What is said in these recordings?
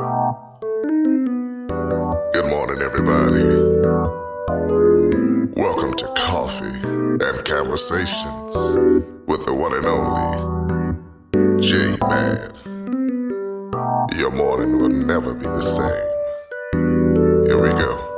Good morning, everybody. Welcome to Coffee and Conversations with the one and only J-Man. Your morning will never be the same. Here we go.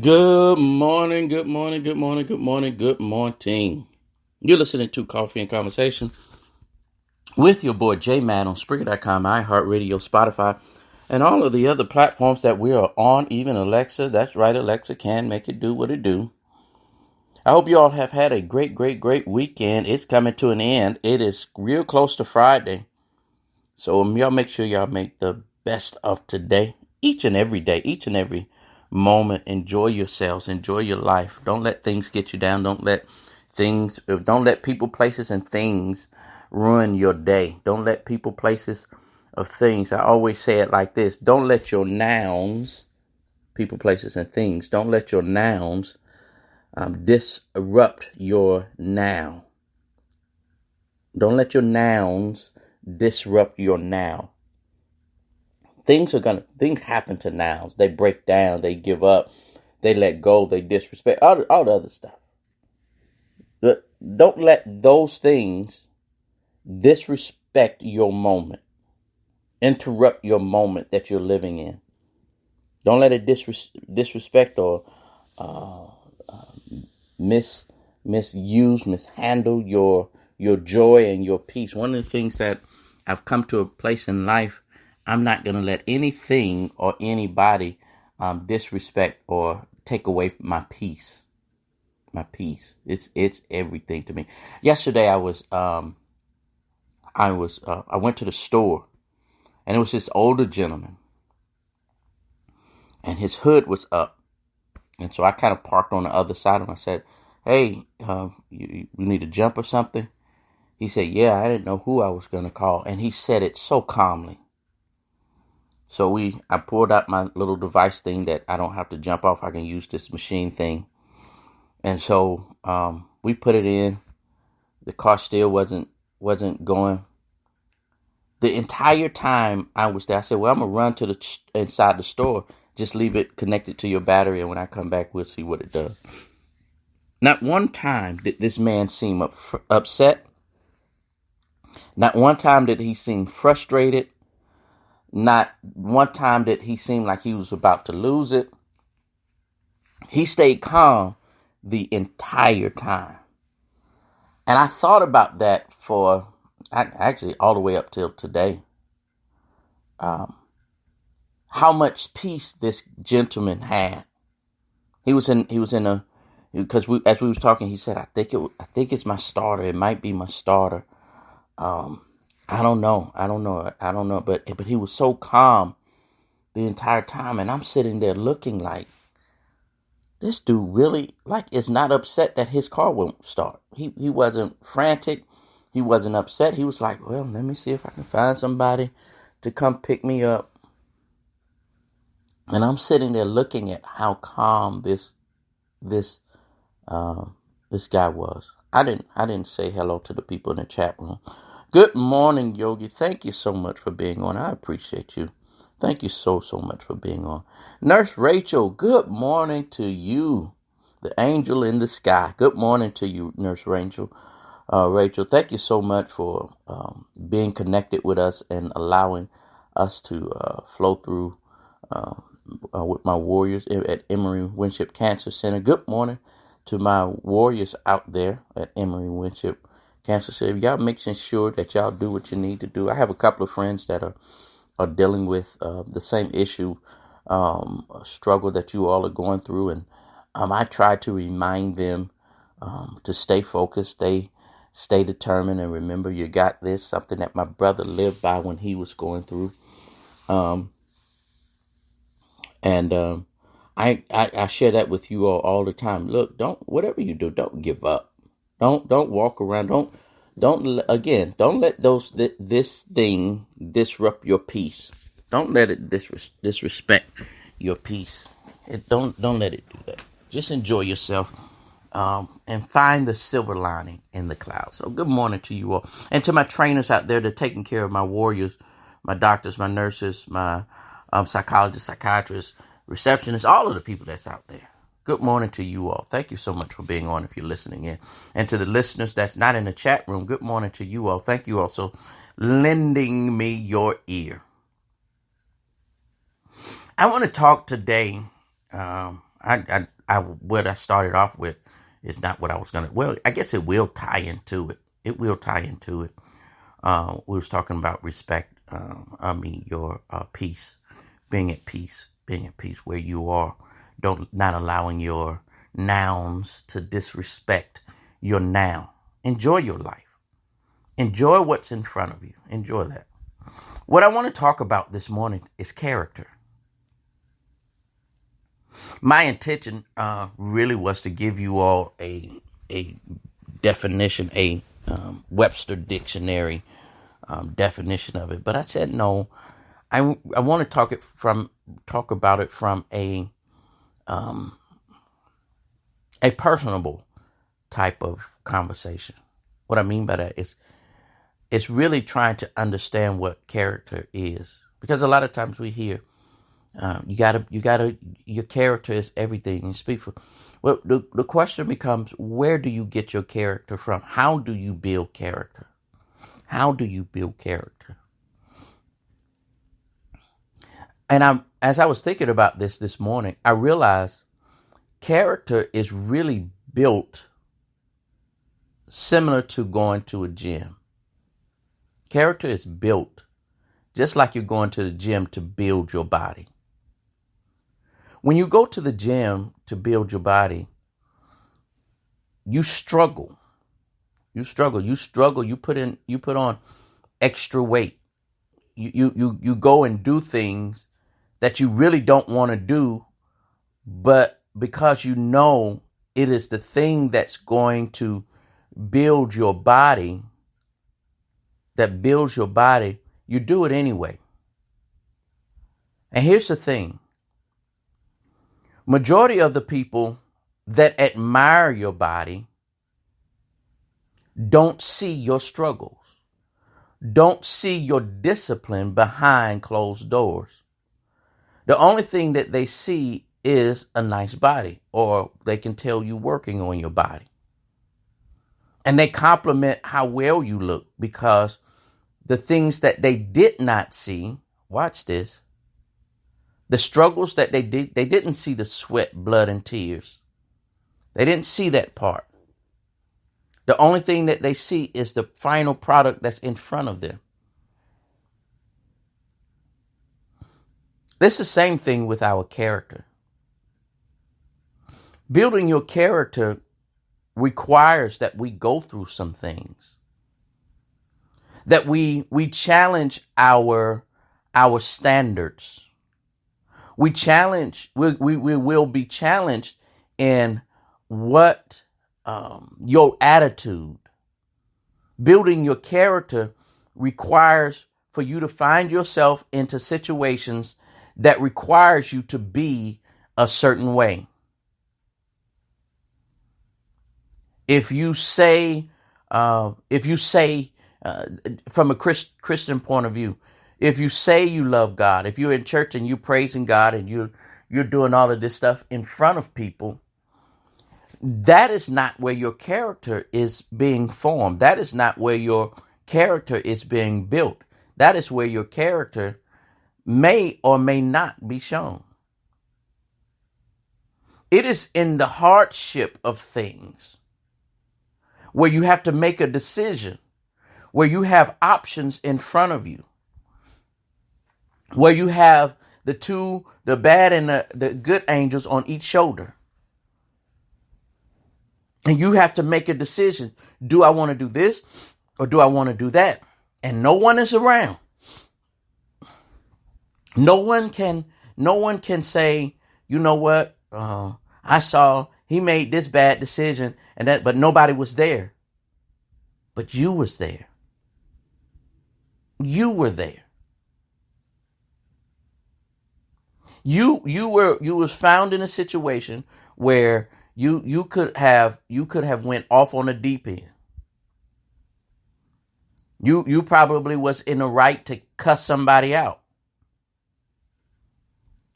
Good morning. You're listening to Coffee and Conversation with your boy J-Man on Spreaker.com, iHeartRadio, Spotify, and all of the other platforms that we are on, even Alexa. That's right, Alexa can make it do what it do. I hope you all have had a great weekend. It's coming to an end. It is real close to Friday. So y'all make sure y'all make the best of today, each and every day, each and every moment. Enjoy yourselves, enjoy your life. Don't let things get you down. Don't let people, places, and things ruin your day. Don't let people, places, of things. I always say it like this: don't let your nouns, people, places, and things, don't let your nouns disrupt your now. Don't let your nouns disrupt your now. Things happen to nouns. They break down, they give up, they let go, they disrespect, all the other stuff. But don't let those things disrespect your moment, interrupt your moment that you're living in. Don't let it disrespect or mishandle your joy and your peace. One of the things that I've come to a place in life, I'm not going to let anything or anybody disrespect or take away my peace. My peace. It's everything to me. Yesterday I went to the store, and it was this older gentleman, and his hood was up, and so I kind of parked on the other side of him. I said, "Hey, you need a jump or something?" He said, "Yeah." I didn't know who I was going to call, and he said it so calmly. So I pulled out my little device thing that I don't have to jump off. I can use this machine thing. And so we put it in. The car still wasn't going. The entire time I was there, I said, well, I'm going to run to inside the store. Just leave it connected to your battery, and when I come back, we'll see what it does. Not one time did this man seem upset. Not one time did he seem frustrated. Not one time did he seem like he was about to lose it. He stayed calm the entire time. And I thought about that for actually all the way up till today. How much peace this gentleman had. He was in a, because as we was talking, he said, I think it's my starter. It might be my starter. I don't know. But he was so calm the entire time. And I'm sitting there looking like, this dude really is not upset that his car won't start. He wasn't frantic. He wasn't upset. He was like, well, let me see if I can find somebody to come pick me up. And I'm sitting there looking at how calm this guy was. I didn't say hello to the people in the chat room. Good morning, Yogi. Thank you so much for being on. I appreciate you. Thank you so much for being on. Nurse Rachel, good morning to you. The angel in the sky. Good morning to you, Nurse Rachel. Rachel, thank you so much for being connected with us and allowing us to flow through with my warriors at Emory Winship Cancer Center. Good morning to my warriors out there at Emory Winship Cancer Center. Y'all making sure that y'all do what you need to do. I have a couple of friends that are dealing with the same issue, struggle that you all are going through. And I try to remind them to stay focused, stay determined, and remember you got this, something that my brother lived by when he was going through. I share that with you all the time. Look, whatever you do, don't give up. Don't walk around. Don't let this thing disrupt your peace. Don't let it disrespect your peace. Don't let it do that. Just enjoy yourself, and find the silver lining in the clouds. So good morning to you all, and to my trainers out there that are taking care of my warriors, my doctors, my nurses, my psychologists, psychiatrists, receptionists, all of the people that's out there. Good morning to you all. Thank you so much for being on if you're listening in. And to the listeners that's not in the chat room, good morning to you all. Thank you also lending me your ear. I want to talk today. What I started off with is not what I was going to. Well, I guess it will tie into it. It will tie into it. We was talking about respect. Your peace, being at peace where you are. Not allowing your nouns to disrespect your noun. Enjoy your life. Enjoy what's in front of you. Enjoy that. What I want to talk about this morning is character. My intention really was to give you all a definition, a Webster Dictionary definition of it, but I said no. I want to talk about it from a personable type of conversation. What I mean by that is, it's really trying to understand what character is, because a lot of times we hear, your character is everything you speak for. Well, the question becomes, where do you get your character from? How do you build character? How do you build character? And as I was thinking about this morning, I realized character is really built similar to going to a gym. Character is built just like you're going to the gym to build your body. When you go to the gym to build your body, you struggle. You put on extra weight. You go and do things that you really don't want to do, but because you know it is the thing that's going to build your body, you do it anyway. And here's the thing. Majority of the people that admire your body don't see your struggles, don't see your discipline behind closed doors. The only thing that they see is a nice body, or they can tell you working on your body. And they compliment how well you look, because the things that they did not see, watch this, the struggles that they didn't see the sweat, blood, and tears. They didn't see that part. The only thing that they see is the final product that's in front of them. It's the same thing with our character. Building your character requires that we go through some things, that we challenge our standards. We will be challenged in what your attitude. Building your character requires for you to find yourself into situations that requires you to be a certain way. If you say from a Christian point of view, if you say you love God, if you're in church and you're praising God and you're doing all of this stuff in front of people, that is not where your character is being formed. That is not where your character is being built. That is where your character may or may not be shown. It is in the hardship of things where you have to make a decision, where you have options in front of you, where you have the bad and the good angels on each shoulder. And you have to make a decision. Do I want to do this or do I want to do that? And no one is around. No one can say, you know what? I saw he made this bad decision but nobody was there. But you was there. You were there. You was found in a situation where you could have went off on the deep end. You probably was in the right to cuss somebody out.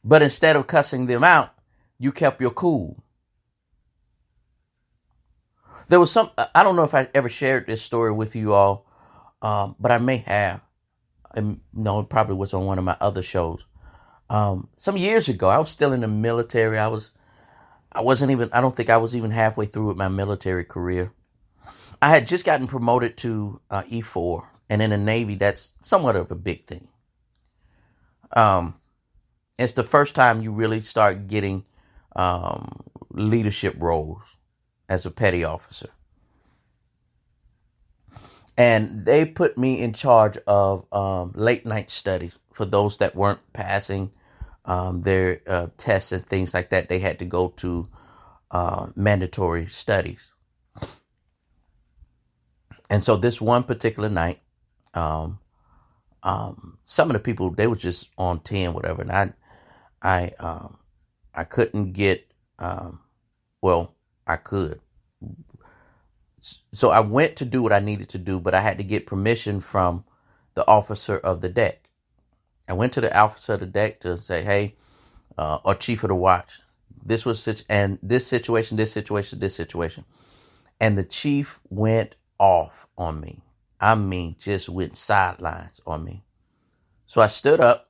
But instead of cussing them out, you kept your cool. There was I don't know if I ever shared this story with you all, but I may have. No, it probably was on one of my other shows. Some years ago, I was still in the military. I don't think I was even halfway through with my military career. I had just gotten promoted to E4, and in the Navy, that's somewhat of a big thing. It's the first time you really start getting leadership roles as a petty officer. And they put me in charge of late night studies for those that weren't passing their tests and things like that. They had to go to mandatory studies. And so this one particular night, some of the people, they were just on 10, whatever. And I couldn't get, I could. So I went to do what I needed to do, but I had to get permission from the officer of the deck. I went to the officer of the deck to say, hey, or chief of the watch, this situation. And the chief went off on me. I mean, just went sidelines on me. So I stood up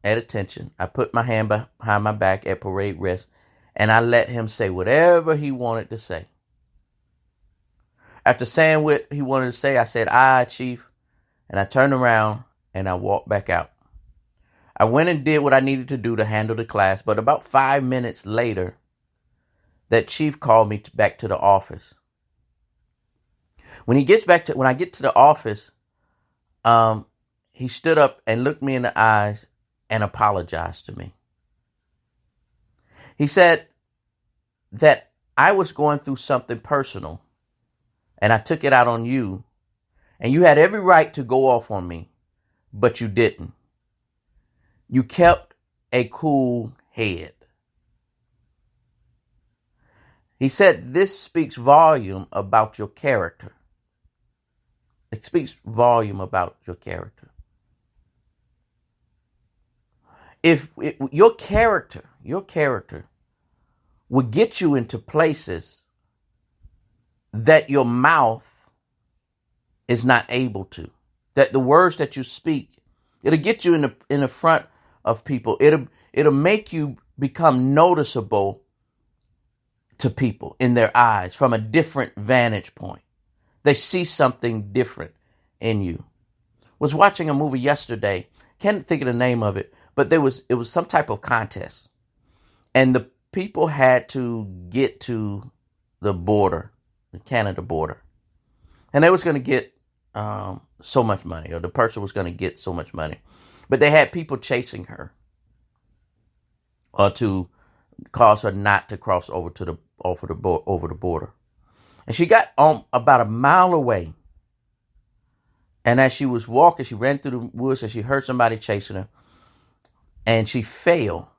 at attention. I put my hand behind my back at parade rest, and I let him say whatever he wanted to say. After saying what he wanted to say, I said, aye, chief. And I turned around and I walked back out. I went and did what I needed to do to handle the class. But about 5 minutes later, that chief called me back to the office. When I get to the office, he stood up and looked me in the eyes and apologized to me. He said that I was going through something personal and I took it out on you, and you had every right to go off on me, but you didn't. You kept a cool head. He said this speaks volume about your character. It speaks volume about your character. If your character will get you into places that your mouth is not able to. That the words that you speak, it'll get you in the front of people. It'll make you become noticeable to people in their eyes from a different vantage point. They see something different in you. Was watching a movie yesterday. Can't think of the name of it, but it was some type of contest, and the people had to get to the border, the Canada border, and they was going to get so much money, or the person was going to get so much money, but they had people chasing her, or to cause her not to cross over the border, and she got about a mile away. And as she was walking, she ran through the woods and she heard somebody chasing her. And she fell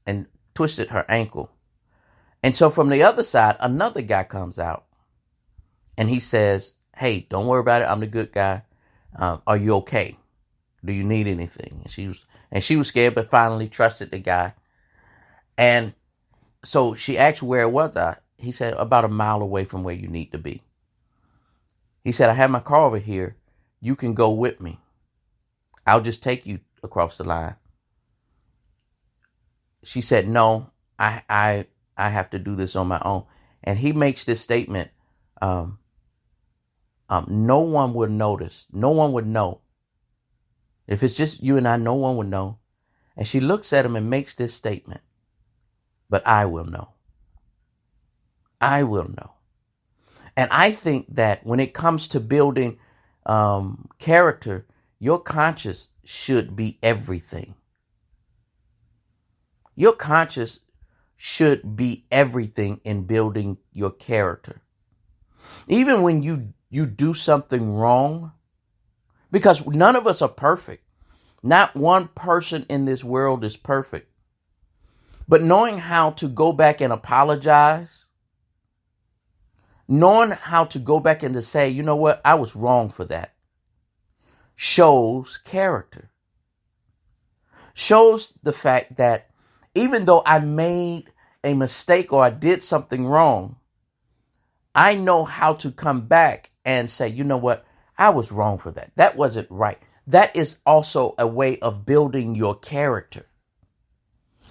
and twisted her ankle. And so from the other side, another guy comes out. And he says, "Hey, don't worry about it. I'm the good guy. Are you okay? Do you need anything?" And she was scared, but finally trusted the guy. And so she asked, "Where was I?" He said, "About a mile away from where you need to be." He said, "I have my car over here. You can go with me. I'll just take you across the line." She said, "No, I have to do this on my own." And he makes this statement, no one would notice. No one would know. If it's just you and I, no one would know. And she looks at him and makes this statement, "But I will know. I will know." And I think that when it comes to building character, your conscience should be everything. Your conscience should be everything in building your character. Even when you do something wrong, because none of us are perfect. Not one person in this world is perfect. But knowing how to go back and apologize, knowing how to go back and to say, "You know what, I was wrong for that," shows character. Shows the fact that even though I made a mistake or I did something wrong, I know how to come back and say, "You know what, I was wrong for that. That wasn't right." That is also a way of building your character.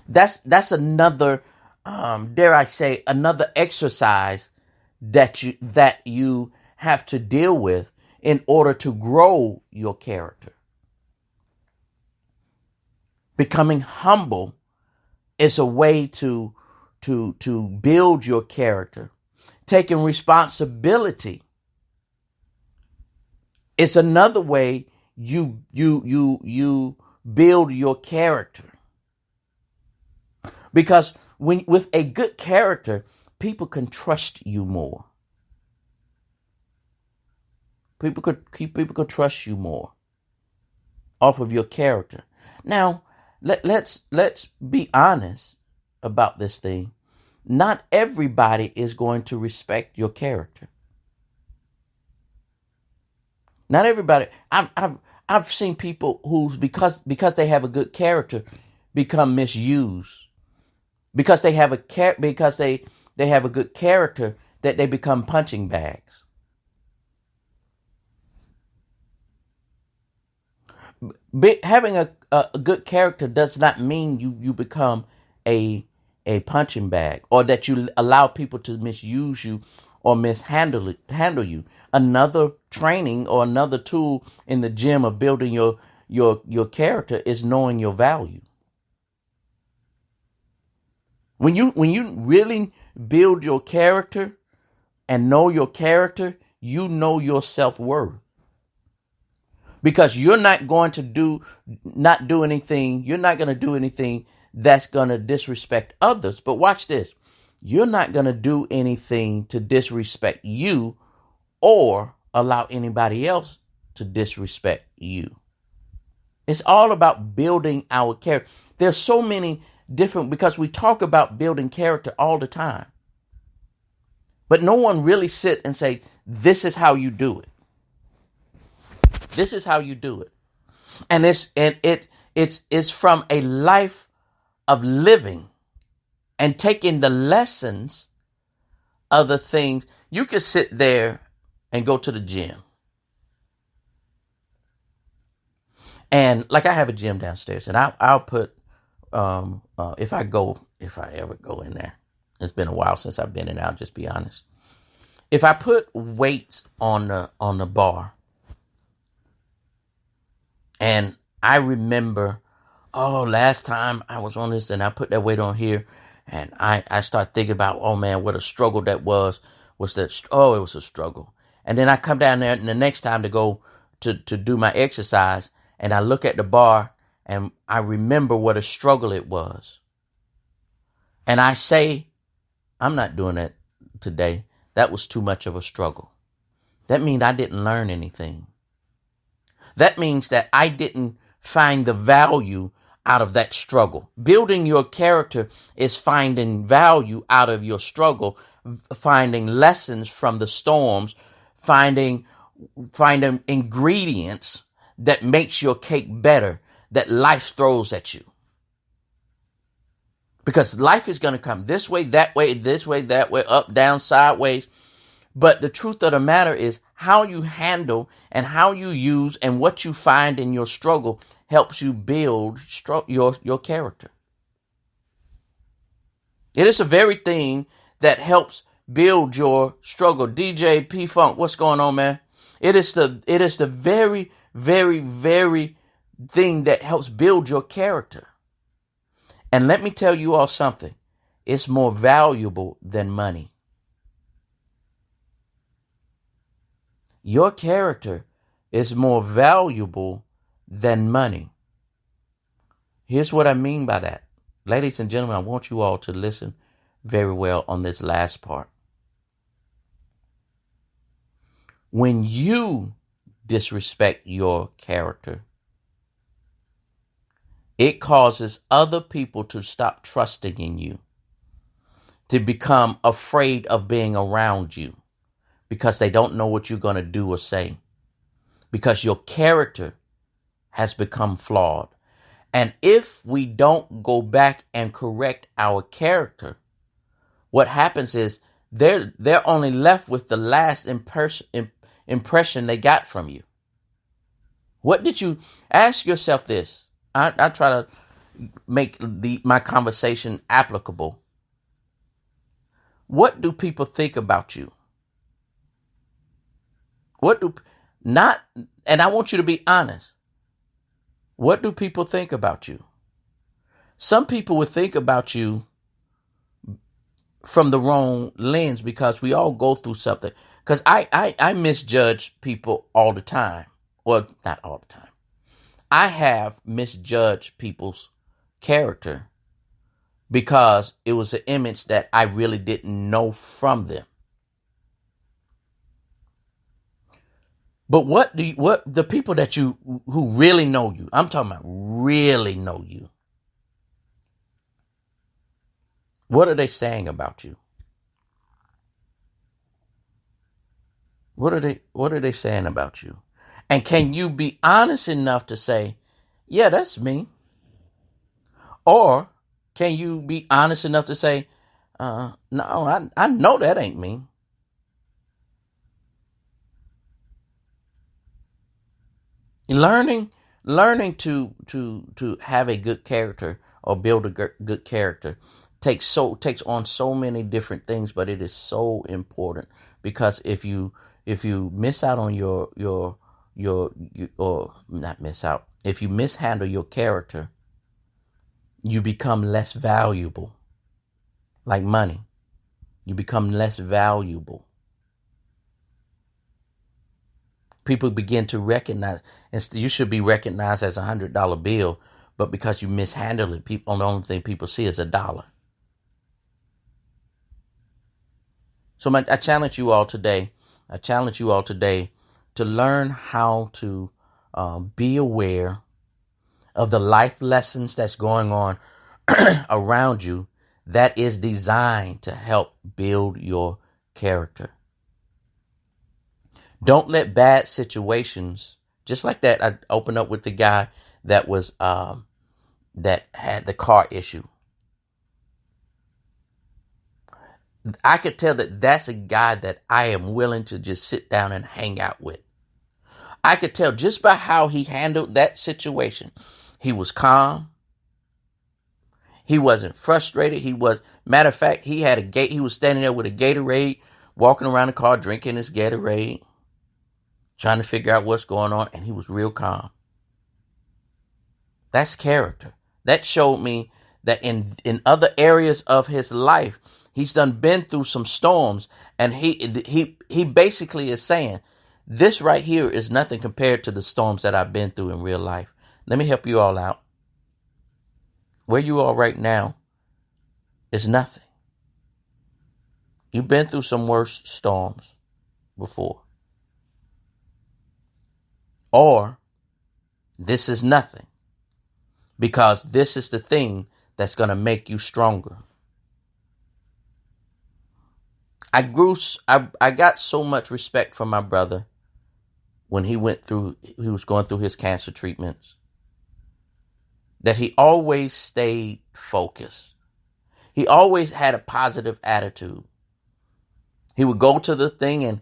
That's another, dare I say, another exercise that you have to deal with in order to grow your character. Becoming humble is a way to build your character. Taking responsibility is another way you build your character. Because with a good character, people can trust you more. People could trust you more off of your character. Now, let's be honest about this thing. Not everybody is going to respect your character. Not everybody. I've seen people who because they have a good character become misused. Because they have they have a good character, that they become punching bags. Having a good character does not mean you become a punching bag, or that you allow people to misuse you or handle you. Another training or another tool in the gym of building your character is knowing your value. When you really build your character and know your character, you know your self-worth. Because you're not going to do anything that's going to disrespect others. But watch this. You're not going to do anything to disrespect you or allow anybody else to disrespect you. It's all about building our character. There's so many different, because we talk about building character all the time. But no one really sit and say, "This is how you do it. This is how you do it." And it's from a life of living and taking the lessons of the things. You could sit there and go to the gym. And like I have a gym downstairs, and I'll put, if I ever go in there, it's been a while since I've been in, I'll just be honest. If I put weights on the bar, and I remember, last time I was on this and I put that weight on here, and I start thinking about, oh man, what a struggle that was that, it was a struggle. And then I come down there and the next time to go to do my exercise, and I look at the bar and I remember what a struggle it was. And I say, I'm not doing that today. That was too much of a struggle. That means I didn't learn anything. That means that I didn't find the value out of that struggle. Building your character is finding value out of your struggle, finding lessons from the storms, finding ingredients that makes your cake better, that life throws at you. Because life is going to come this way, that way, up, down, sideways. But the truth of the matter is how you handle and how you use and what you find in your struggle helps you build your character. It is the very thing that helps build your struggle. DJ P-Funk, what's going on, man? It is the very, very, very thing that helps build your character. And let me tell you all something. It's more valuable than money. Your character is more valuable than money. Here's what I mean by that. Ladies and gentlemen, I want you all to listen very well on this last part. When you disrespect your character, it causes other people to stop trusting in you, to become afraid of being around you because they don't know what you're going to do or say, because your character has become flawed. And if we don't go back and correct our character, what happens is they're only left with the last impression they got from you. What did you ask yourself this? I try to make my conversation applicable. What do people think about you? And I want you to be honest. What do people think about you? Some people would think about you from the wrong lens because we all go through something. Because I misjudge people all the time. Well, not all the time. I have misjudged people's character because it was an image that I really didn't know from them. But what the people that who really know you, I'm talking about really know you, what are they saying about you? What are they saying about you? And can you be honest enough to say, yeah, that's me? Or can you be honest enough to say, no, I know that ain't me? Learning to have a good character or build a good character takes on so many different things, but it is so important because if you miss out on if you mishandle your character, you become less valuable. Like money, you become less valuable. People begin to recognize, and you should be recognized as $100 bill, but because you mishandle it, the only thing people see is $1. So I challenge you all today. To learn how to be aware of the life lessons that's going on around you that is designed to help build your character. Don't let bad situations, just like that. I opened up with the guy that was that had the car issue. I could tell that that's a guy that I am willing to just sit down and hang out with. I could tell just by how he handled that situation. He was calm. He wasn't frustrated. Matter of fact, he was standing there with a Gatorade, walking around the car, drinking his Gatorade, trying to figure out what's going on, and he was real calm. That's character. That showed me that in other areas of his life, he's been through some storms, and he basically is saying, this right here is nothing compared to the storms that I've been through in real life. Let me help you all out. Where you are right now is nothing. You've been through some worse storms before. Or this is nothing, because this is the thing that's going to make you stronger. I got so much respect for my brother when he was going through his cancer treatments, that he always stayed focused. He always had a positive attitude. He would go to the thing and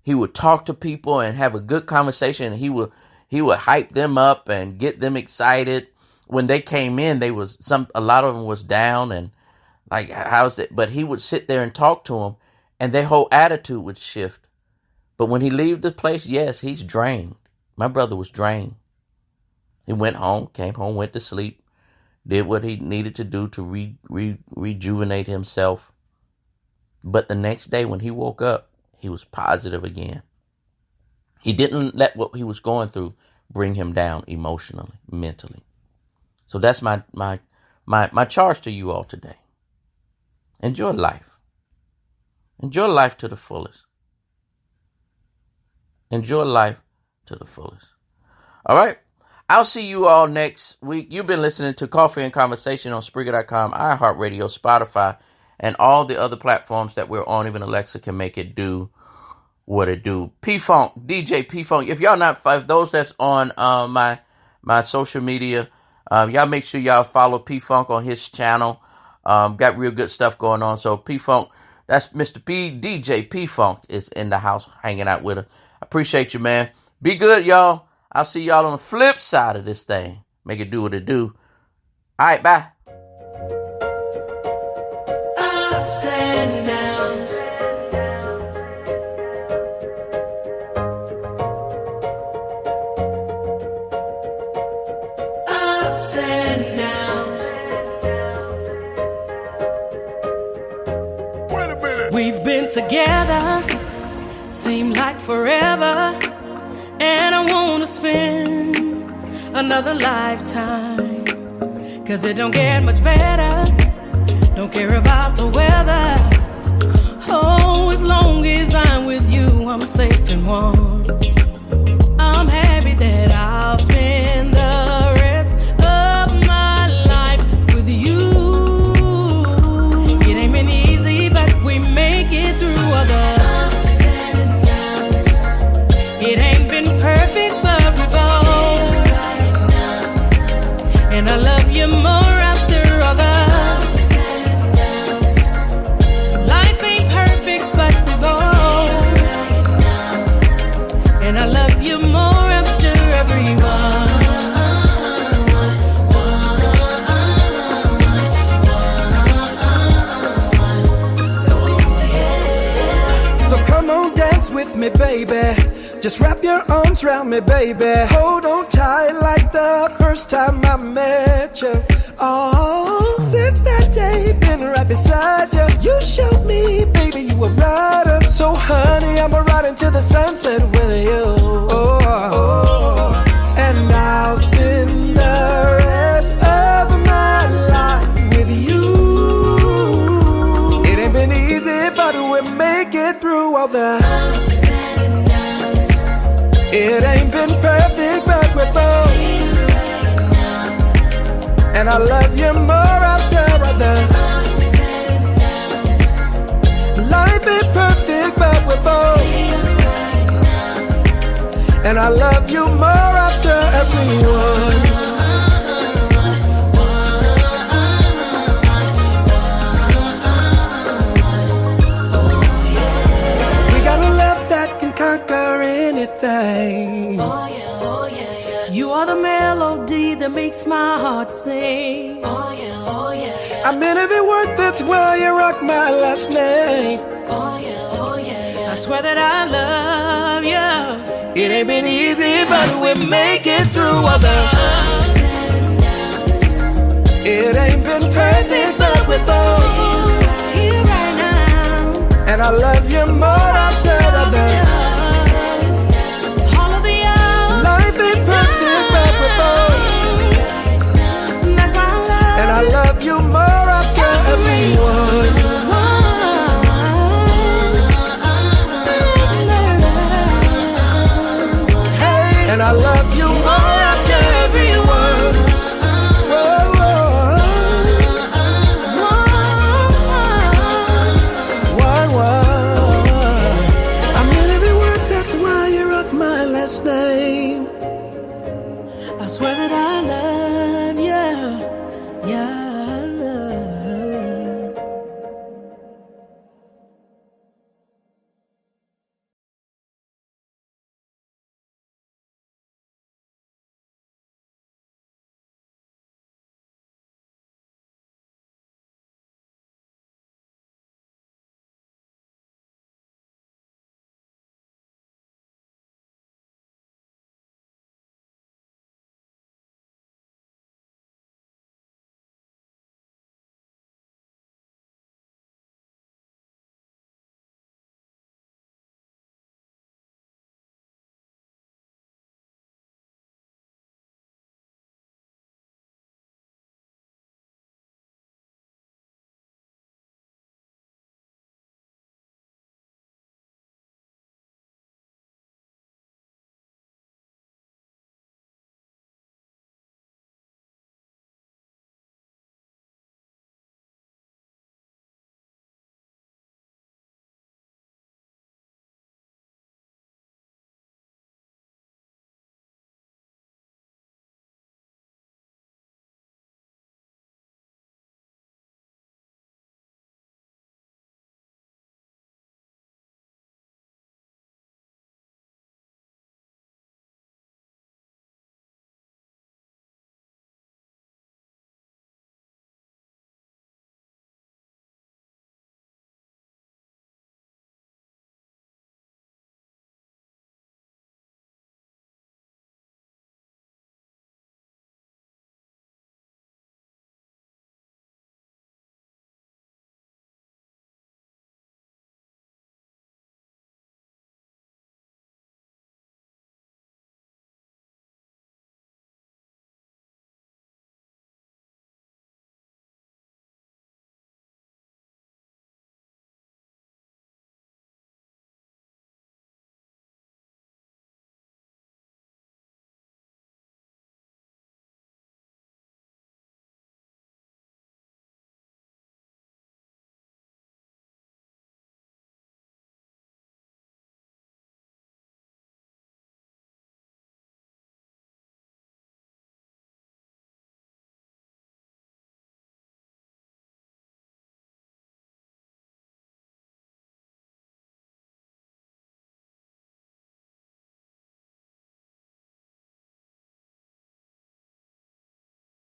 he would talk to people and have a good conversation, and he would hype them up and get them excited. When they came in, a lot of them was down and like, how's it? But he would sit there and talk to them, and their whole attitude would shift. But when he leave the place, yes, he's drained. My brother was drained. He went home, came home, went to sleep, did what he needed to do to rejuvenate himself. But the next day when he woke up, he was positive again. He didn't let what he was going through bring him down emotionally, mentally. So that's my charge to you all today. Enjoy life. Enjoy life to the fullest. Enjoy life to the fullest. All right. I'll see you all next week. You've been listening to Coffee and Conversation on Spreaker.com, iHeartRadio, Spotify, and all the other platforms that we're on. Even Alexa can make it do what it do. P-Funk, DJ P-Funk. If those that's on my social media, y'all make sure y'all follow P-Funk on his channel. Got real good stuff going on. So P-Funk, that's Mr. P, DJ P-Funk is in the house hanging out with us. I appreciate you, man. Be good, y'all. I'll see y'all on the flip side of this thing. Make it do what it do. All right, bye. Ups and downs. Ups and downs. Wait a minute. We've been together, seem like forever. And I wanna spend another lifetime, 'cause it don't get much better. Don't care about the weather. Oh, as long as I'm with you, I'm safe and warm. I'm happy that I'll spend the rest of my life with you. It ain't been easy, but we make it through all the ups and downs. It ain't been perfect, but we both right now. And I love you more after all the ups and downs. Life ain't perfect, but we both right now. And I love you more after everyone. So come on, dance with me, baby. Just wrap your arms around me, baby. Hold on tight like the first time I met you. Oh, since that day, been right beside you. You showed me, baby, you were right. So honey, I'ma ride into the sunset with you. Oh, and I'll spend the rest of my life with you. It ain't been easy, but we make it through all the ups and downs. It ain't been perfect, but we're both here right now. And I love you more after all the ups and downs. Life ain't perfect, but we're both here right now. And I love you more after everyone. anything. Oh yeah, oh yeah, yeah. You are the melody that makes my heart sing. Oh yeah, oh yeah, yeah. I'm in every word that's why you rock my last name. Oh yeah, oh yeah, yeah. I swear that I love you. It ain't been easy, but we make it through all the ups and downs. It ain't been perfect, but we're both here right now. And I love you more after all the ups and downs. All of the ups. Life ain't perfect, but we're both right now. That's why I love And I love you more after everyone. And I love you